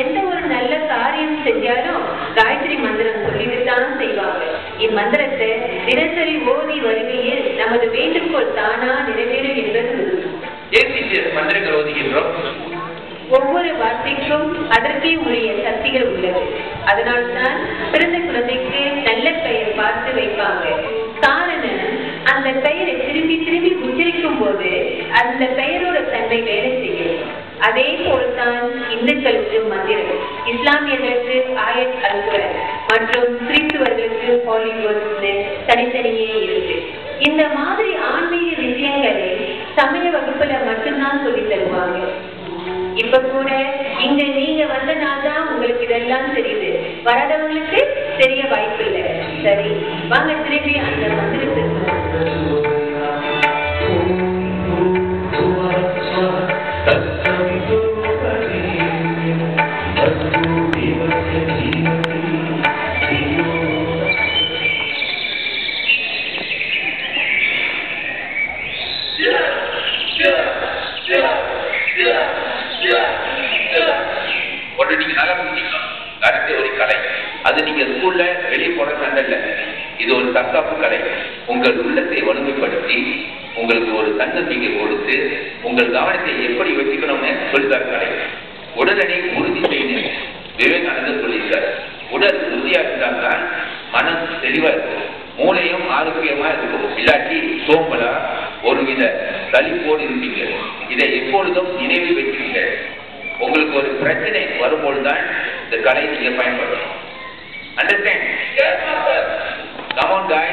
எந்த ஒரு நல்ல காரியம் செஞ்சாலும் காயத்ரி மந்திரம் சொல்லிட்டு தான் செய்வாங்க. இம்மந்திரத்தை தினசரி ஓதி வருகையில் நமது வேண்டுகோள் தானா நிறைவேறும் என்பது மந்திரங்கள் ஓதுகின்றோம். ஒவ்வொரு வார்த்தைக்கும் அதற்கே உரிய சக்திகள் உள்ளது. அதனால்தான் பிறந்த குழந்தைக்கு நல்ல பெயர் பார்த்து வைப்பாங்க. காரணம், அந்த பெயரை திரும்பி திரும்பி உச்சரிக்கும் போது அந்த பெயரோட தன்மை வேலை செய்யும். அதே போல்தான் இந்துக்களுக்கு மந்திரம், இஸ்லாமியர்களுக்கு ஆயத் அல்-குர்ஆன் மற்றும் கிறிஸ்துவர்களுக்கு ஹாலிவுட் தனித்தனியே இருக்கு. இந்த மாதிரி ஆன்மீக விஷயங்களை சமய வகுப்புல மட்டும்தான் சொல்லி தருவாங்க. இப்ப கூட இங்க நீங்க வந்தனால்தான் உங்களுக்கு இதெல்லாம் தெரியுது. வராதவங்களுக்கு தெரிய வாய்ப்பு இல்லை. சரி, வாங்க திரும்பி அந்த மந்திரத்துக்கு. ஒன்று நீங்க நல்லா புரிஞ்சுக்கலாம். அடுத்த ஒரு கலை, அது நீங்க ஸ்கூல்ல வெளியே போட நல்ல, இது ஒரு தற்காப்பு கலை. உங்கள் உள்ளத்தை வலிமைப்படுத்தி உங்களுக்கு ஒரு தன்னம்பிக்கை கொடுத்து உங்கள் கவனத்தை எப்படி வச்சுக்கணும்னு சொல்லித்தர கலை. உடனடி உறுதி செய்யணும். விவேகானந்தர் சொல்லியிருக்கார், உடல் உறுதியா இருந்தால்தான் மனம் தெளிவா இருக்கும், மூளையும் ஆரோக்கியமா இருக்கும். இல்லாட்டி சோம்பலா ஒருவித தலிப்போடு இருப்பீங்க. இதை எப்பொழுதும் நினைவில் வச்சுக்கீங்க. உங்களுக்கு ஒரு பிரச்சனை வரும்போதுதான் இந்த கலை நீங்க பயன்படுத்தணும். அண்டர்ஸ்டாண்ட்? Come on guys.